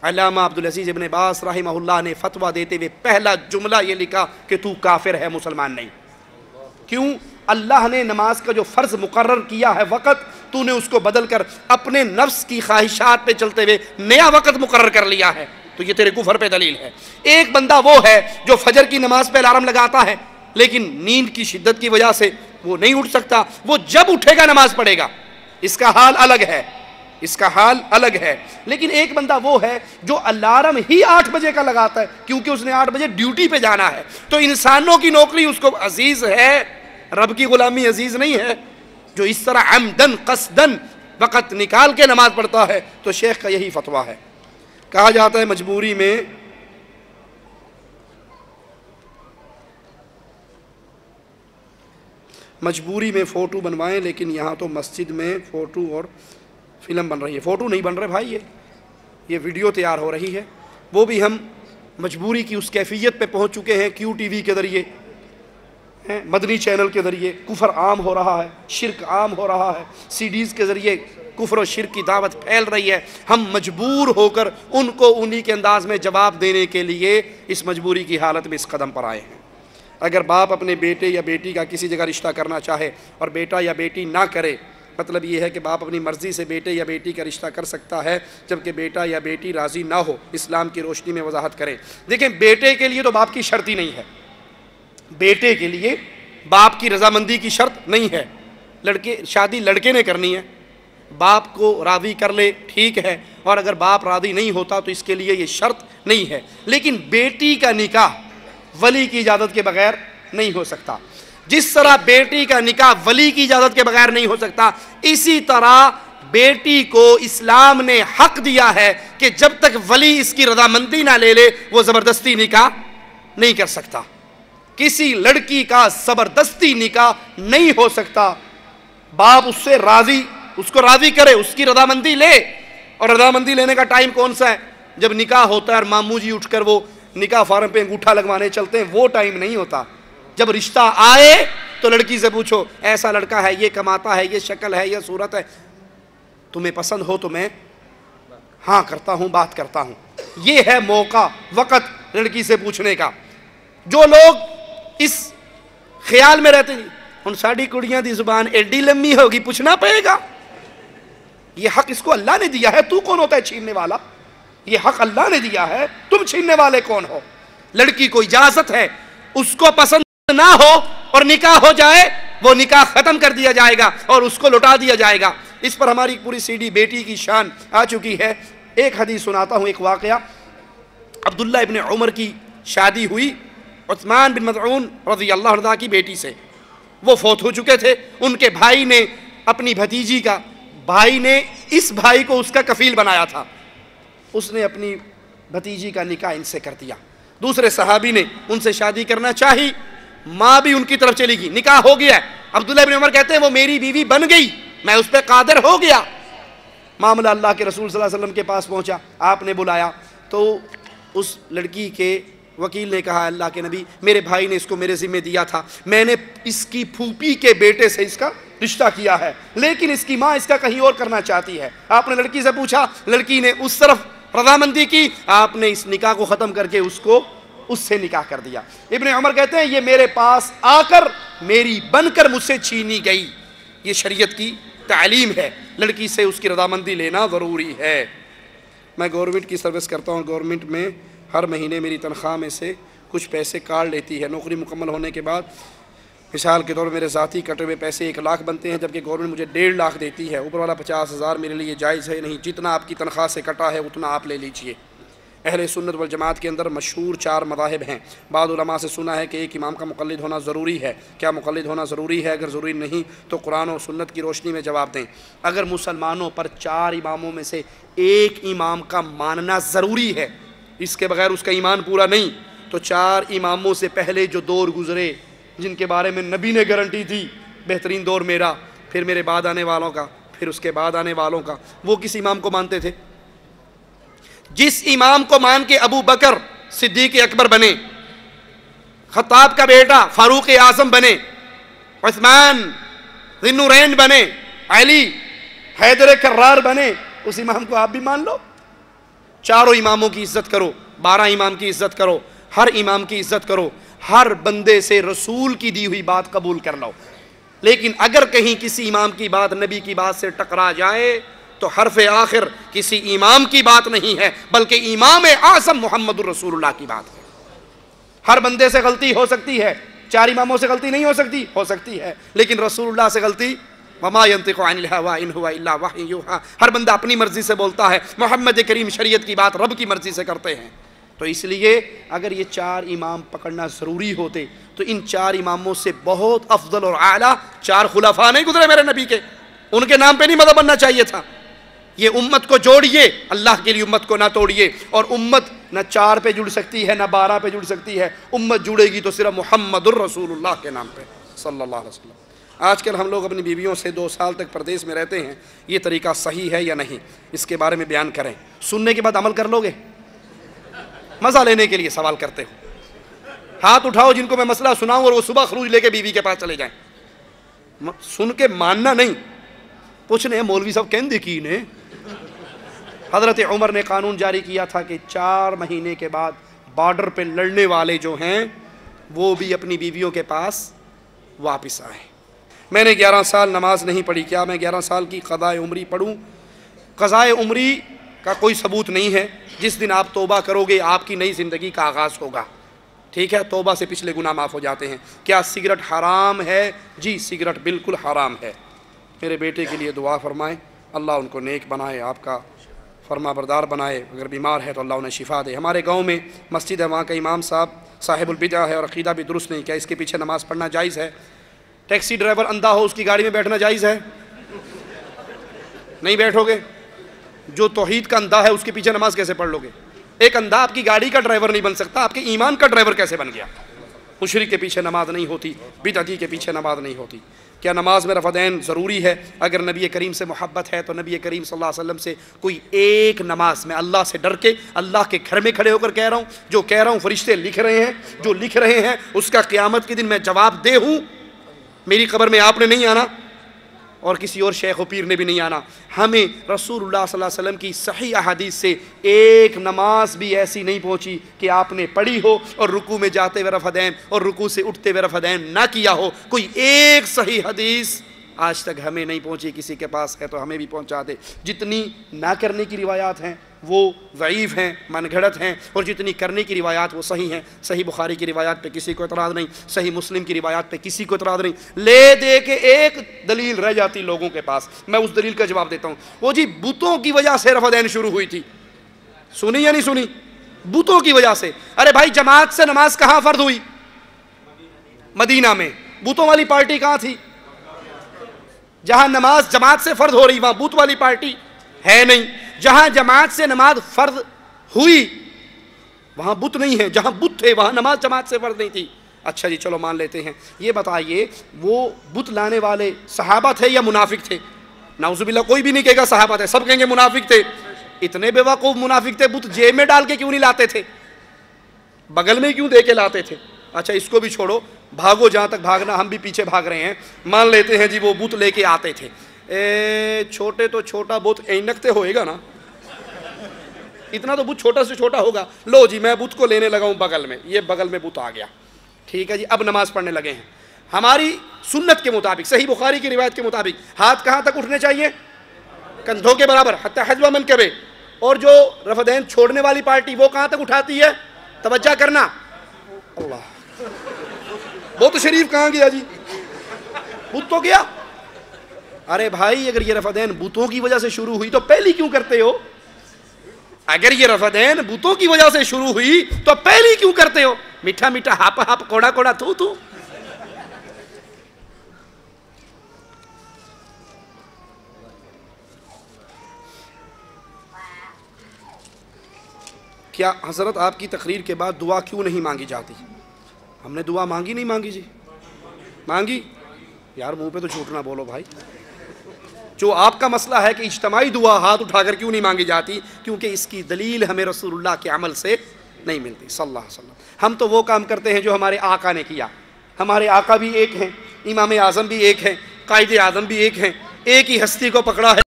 علامہ عبدالعزیز ابن باز رحمہ اللہ نے فتویٰ دیتے ہوئے پہلا جملہ یہ لکھا کہ تو کافر ہے، مسلمان نہیں۔ کیوں؟ اللہ نے نماز کا جو فرض مقرر کیا ہے وقت، تو نے اس کو بدل کر اپنے نفس کی خواہشات پہ چلتے ہوئے نیا وقت مقرر کر لیا ہے، تو یہ تیرے کفر پہ دلیل ہے۔ ایک بندہ وہ ہے جو فجر کی نماز پہ الارم لگاتا ہے لیکن نیند کی شدت کی وجہ سے وہ نہیں اٹھ سکتا، وہ جب اٹھے گا نماز پڑھے گا، اس کا حال الگ ہے، اس کا حال الگ ہے۔ لیکن ایک بندہ وہ ہے جو الارم ہی 8 بجے کا لگاتا ہے کیونکہ اس نے 8 بجے ڈیوٹی پہ جانا ہے، تو انسانوں کی نوکری اس کو عزیز ہے، رب کی غلامی عزیز نہیں ہے۔ جو اس طرح عمدن قصدن وقت نکال کے نماز پڑھتا ہے تو شیخ کا یہی فتویٰ ہے۔ کہا جاتا ہے مجبوری میں فوٹو بنوائیں، لیکن یہاں تو مسجد میں فوٹو اور فلم بن رہی ہے۔ فوٹو نہیں بن رہے بھائی، یہ ویڈیو تیار ہو رہی ہے، وہ بھی ہم مجبوری کی اس کیفیت پہ پہنچ چکے ہیں، کیو ٹی وی کے ذریعے، مدنی چینل کے ذریعے کفر عام ہو رہا ہے، شرک عام ہو رہا ہے، سی ڈیز کے ذریعے کفر و شرک کی دعوت پھیل رہی ہے۔ ہم مجبور ہو کر ان کو انہی کے انداز میں جواب دینے کے لیے اس مجبوری کی حالت میں اس قدم پر آئے ہیں۔ اگر باپ اپنے بیٹے یا بیٹی کا کسی جگہ رشتہ کرنا چاہے اور بیٹا یا بیٹی نہ کرے، مطلب یہ ہے کہ باپ اپنی مرضی سے بیٹے یا بیٹی کا رشتہ کر سکتا ہے جبکہ بیٹا یا بیٹی راضی نہ ہو، اسلام کی روشنی میں وضاحت کریں۔ دیکھیں، بیٹے کے لیے تو باپ کی شرط ہی نہیں ہے، بیٹے کے لیے باپ کی رضامندی کی شرط نہیں ہے۔ شادی لڑکے نے کرنی ہے، باپ کو راضی کر لے ٹھیک ہے، اور اگر باپ راضی نہیں ہوتا تو اس کے لیے یہ شرط نہیں ہے۔ لیکن بیٹی کا نکاح ولی کی اجازت کے بغیر نہیں ہو سکتا۔ جس طرح بیٹی کا نکاح ولی کی اجازت کے بغیر نہیں ہو سکتا، اسی طرح بیٹی کو اسلام نے حق دیا ہے کہ جب تک ولی اس کی رضامندی نہ لے لے وہ زبردستی نکاح نہیں کر سکتا۔ کسی لڑکی کا زبردستی نکاح نہیں ہو سکتا۔ باپ اس سے راضی، اس کو راضی کرے، اس کی رضامندی لے، اور رضامندی لینے کا ٹائم کون سا ہے؟ جب نکاح ہوتا ہے اور ماموں جی اٹھ کر وہ نکاح فارم پہ انگوٹھا لگوانے چلتے ہیں، وہ ٹائم نہیں ہوتا۔ جب رشتہ آئے تو لڑکی سے پوچھو، ایسا لڑکا ہے، یہ کماتا ہے، یہ شکل ہے، یہ صورت ہے، تمہیں پسند ہو تو میں ہاں کرتا ہوں، بات کرتا ہوں۔ یہ ہے موقع، وقت لڑکی سے پوچھنے کا۔ جو لوگ اس خیال میں رہتے ہیں ہن ساڑی کڑیاں دی زبان ایڈی لمبی ہوگی، پوچھنا پڑے گا، یہ حق اس کو اللہ نے دیا ہے، تو کون ہوتا ہے چھیننے والا؟ یہ حق اللہ نے دیا ہے، تم چھیننے والے کون ہو؟ لڑکی کو اجازت ہے، اس کو پسند نہ ہو اور نکاح ہو جائے، وہ نکاح ختم کر دیا جائے گا اور اس کو لٹا دیا جائے گا۔ اس پر ہماری پوری سی ڈی بیٹی کی شان آ چکی ہے۔ ایک حدیث سناتا ہوں، ایک واقعہ۔ عبداللہ ابن عمر کی شادی ہوئی عثمان بن مظعون رضی اللہ عنہ کی بیٹی سے، وہ فوت ہو چکے تھے۔ ان کے بھائی نے اپنی بھتیجی کا، بھائی نے اس بھائی کو اس کا کفیل بنایا تھا، اس نے اپنی بھتیجی کا نکاح ان سے کر دیا۔ دوسرے صحابی نے ان سے شادی کرنا چاہی، ماں بھی ان کی طرف چلی گئی، نکاح ہو گیا۔ عبداللہ ابن عمر کہتے ہیں وہ میری بیوی بن گئی، میں اس پہ قادر ہو گیا۔ معاملہ اللہ کے رسول صلی اللہ علیہ وسلم کے پاس پہنچا، آپ نے بلایا تو اس لڑکی کے وکیل نے کہا، اللہ کے نبی، میرے بھائی نے اس کو میرے ذمہ دیا تھا، میں نے اس کی پھوپھی کے بیٹے سے اس کا رشتہ کیا ہے، لیکن اس کی ماں اس کا کہیں اور کرنا چاہتی ہے۔ آپ نے لڑکی سے پوچھا، لڑکی نے اس طرف رضامندی کی، آپ نے اس نکاح کو ختم کر کے اس کو اس سے نکاح کر دیا۔ ابن عمر کہتے ہیں یہ میرے پاس آ کر میری بن کر مجھ سے چھینی گئی۔ یہ شریعت کی تعلیم ہے، لڑکی سے اس کی رضامندی لینا ضروری ہے۔ میں گورنمنٹ کی سروس کرتا ہوں، گورنمنٹ میں ہر مہینے میری تنخواہ میں سے کچھ پیسے کاٹ لیتی ہے۔ نوکری مکمل ہونے کے بعد مثال کے طور پر میرے ذاتی کٹے ہوئے پیسے 1 لاکھ بنتے ہیں، جبکہ گورنمنٹ مجھے 1.5 لاکھ دیتی ہے۔ اوپر والا 50,000 میرے لیے جائز ہے نہیں، جتنا آپ کی تنخواہ سے کٹا ہے اتنا آپ لے لیجئے۔ اہل سنت والجماعت کے اندر مشہور 4 مذاہب ہیں۔ بعض علماء سے سنا ہے کہ ایک امام کا مقلد ہونا ضروری ہے۔ کیا مقلد ہونا ضروری ہے؟ اگر ضروری نہیں تو قرآن و سنت کی روشنی میں جواب دیں۔ اگر مسلمانوں پر 4 اماموں میں سے ایک امام کا ماننا ضروری ہے، اس کے بغیر اس کا ایمان پورا نہیں، تو 4 اماموں سے پہلے جو دور گزرے، جن کے بارے میں نبی نے گارنٹی تھی بہترین دور میرا، پھر میرے بعد آنے والوں کا، پھر اس کے بعد آنے والوں کا، وہ کس امام کو مانتے تھے؟ جس امام کو مان کے ابو بکر صدیق اکبر بنے، خطاب کا بیٹا فاروق اعظم بنے، عثمان ذی النورین بنے، علی حیدر کرار بنے، اس امام کو آپ بھی مان لو۔ चारों इमामों की इज्जत करो, 12 इमाम की इज्जत करो, हर इमाम की इज्जत करो, हर बंदे से रसूल की दी हुई बात कबूल कर लो। लेकिन अगर कहीं किसी इमाम की बात नबी की बात से टकरा जाए तो हरफ आखिर किसी इमाम की बात नहीं है, बल्कि इमाम आज़म मुहम्मदुर रसूलुल्लाह की बात है। हर बंदे से गलती हो सकती है, 4 इमामों से गलती नहीं हो सकती है, लेकिन रसूलुल्लाह से गलती, वमा यंतिकु अनिल हवा इन हुवा इल्ला वह्यु यूहा, हर बंदा अपनी मर्जी से बोलता है, मोहम्मद करीम शरीयत की बात रब की मर्जी से करते हैं। तो इसलिए अगर ये 4 इमाम पकड़ना ज़रूरी होते तो इन 4 इमामों से बहुत अफजल और आला 4 खुलाफा नहीं गुजरे मेरे नबी के, उनके नाम पे नहीं मज़हब बनना चाहिए था। ये उम्मत को जोड़िए, अल्लाह के लिए उम्मत को ना तोड़िए। और उम्मत न 4 पे जुड़ सकती है, न 12 पे जुड़ सकती है। उम्मत जुड़ेगी तो सिर्फ मुहम्मदुर रसूलुल्लाह के नाम पे सल्लल्लाहु अलैहि वसल्लम। आजकल हम लोग अपनी बीवियों से 2 साल तक परदेश में रहते हैं, ये तरीका सही है या नहीं, इसके बारे में बयान करें। सुनने के बाद अमल कर लोगे? मज़ा लेने के लिए सवाल करते हो? हाथ उठाओ जिनको मैं मसला सुनाऊं और वो सुबह खरूज लेके बीवी के पास चले जाएं। सुन के मानना नहीं, पूछने मौलवी साहब कहते की ने। हज़रत उमर ने कानून जारी किया था कि 4 महीने के बाद बॉर्डर पे लड़ने वाले जो हैं वो भी अपनी बीवियों के पास वापस आए। मैंने 11 साल नमाज नहीं पढ़ी, क्या मैं 11 साल की क़ज़ाए उम्री पढ़ूं? क़ज़ाए उम्री का कोई सबूत नहीं है। जिस दिन आप तौबा करोगे आपकी नई ज़िंदगी का आगाज़ होगा, ठीक है? तौबा से पिछले गुनाह माफ़ हो जाते हैं। क्या सिगरेट हराम है? जी, सिगरेट बिल्कुल हराम है। मेरे बेटे के लिए दुआ फरमाएं, अल्लाह उनको नेक बनाए, आपका फरमा बरदार बनाए। अगर बीमार है तो अल्लाह उन्हें शिफा दे। हमारे गांव में मस्जिद है, वहाँ का इमाम साहब साहिबुल बिदअह है और अक़ीदा भी दुरुस्त नहीं। क्या इसके पीछे नमाज़ पढ़ना जायज़ है? टैक्सी ड्राइवर अंधा हो, उसकी गाड़ी में बैठना जायज़ है? नहीं बैठोगे। जो तौहीद का अंधा है उसके पीछे नमाज कैसे पढ़ लोगे? एक अंधा आपकी गाड़ी का ड्राइवर नहीं बन सकता, आपके ईमान का ड्राइवर कैसे बन गया? मुशरिक के पीछे नमाज नहीं होती, बिदअती के पीछे नमाज नहीं होती। क्या नमाज में रफ़दैन ज़रूरी है? अगर नबी करीम से मोहब्बत है तो नबी करीम सल्लल्लाहु अलैहि वसल्लम से कोई एक नमाज, मैं अल्लाह से डर के अल्लाह के घर में खड़े होकर कह रहा हूँ, जो कह रहा हूँ फरिश्ते लिख रहे हैं, जो लिख रहे हैं उसका क़यामत के दिन मैं जवाब दे हूँ। मेरी कब्र में आपने नहीं आना और किसी और शेख व पीर ने भी नहीं आना। हमें रसूलुल्लाह सल्लल्लाहु अलैहि वसल्लम की सही अहादीस से एक नमाज भी ऐसी नहीं पहुंची कि आपने पढ़ी हो और रुकू में जाते हुए रफ़दैन और रुकू से उठते हुए रफ़दैन ना किया हो। कोई एक सही हदीस आज तक हमें नहीं पहुंची। किसी के पास है तो हमें भी पहुंचा दे। जितनी ना करने की रिवायात हैं वो ज़ईफ़ हैं, मनगढ़ंत हैं, और जितनी करने की रिवायात वो सही हैं। सही बुखारी की रिवायात पे किसी को एतराज़ नहीं, सही मुस्लिम की रिवायात पे किसी को एतराज़ नहीं। ले दे के एक दलील रह जाती लोगों के पास, मैं उस दलील का जवाब देता हूँ। वो जी बुतों की वजह से रफ़दैन शुरू हुई थी, सुनी या नहीं सुनी? बुतों की वजह से। अरे भाई, जमात से नमाज कहाँ फ़र्ज हुई? मदीना में। बुतों वाली पार्टी कहाँ थी? जहाँ नमाज जमात से फ़र्ज हो रही वहाँ बुत वाली पार्टी है नहीं। जहाँ जमात से नमाज फ़र्ज हुई वहाँ बुत नहीं है, जहाँ बुत थे वहाँ नमाज जमात से फ़र्ज नहीं थी। अच्छा जी, चलो मान लेते हैं। ये बताइए, वो बुत लाने वाले सहाबा थे या मुनाफिक थे? नाउज़ुबिल्लाह, कोई भी नहीं कहेगा सहाबा थे, सब कहेंगे मुनाफिक थे। इतने बेवकूफ़ मुनाफिक थे, बुत जेब में डाल के क्यों नहीं लाते थे? बगल में क्यों दे के लाते थे? अच्छा, इसको भी छोड़ो, भागो जहाँ तक भागना, हम भी पीछे भाग रहे हैं। मान लेते हैं जी वो बुत लेके आते थे। छोटे तो छोटा बुत ऐनकते होएगा ना, इतना तो बुत छोटा से छोटा होगा। लो जी, मैं बुत को लेने लगा हूँ बगल में, ये बगल में बुत आ गया। ठीक है जी, अब नमाज पढ़ने लगे हैं। हमारी सुन्नत के मुताबिक, सही बुखारी की रिवायत के मुताबिक, हाथ कहाँ तक उठने चाहिए? कंधों के बराबर, हत्ता हज़्वा मनकबे। और जो रफ़दैन छोड़ने वाली पार्टी वो कहाँ तक उठाती है? तवज्जो करना। अल्लाह, बुत शरीफ कहाँ गया जी? बुत तो गया। अरे भाई, अगर ये रफ़दैन बुतों की वजह से शुरू हुई तो पहली क्यों करते हो? अगर ये रफ़दैन बुतों की वजह से शुरू हुई तो पहली क्यों करते हो? मीठा मीठा, हाप हाप, कोड़ा कोड़ा, थू थू। क्या हज़रत आपकी तकरीर के बाद दुआ क्यों नहीं मांगी जाती? हमने दुआ मांगी नहीं मांगी जी? मांगी यार, मुंह पे तो झूठ ना बोलो भाई। जो आपका मसला है कि इज्तिमाई दुआ हाथ उठाकर क्यों नहीं मांगी जाती, क्योंकि इसकी दलील हमें रसूलुल्लाह के अमल से नहीं मिलती सल्लल्लाहु अलैहि वसल्लम। हम तो वो काम करते हैं जो हमारे आका ने किया। हमारे आका भी एक हैं, इमाम आज़म भी एक हैं, कायदे आज़म भी एक हैं, एक ही हस्ती को पकड़ा है।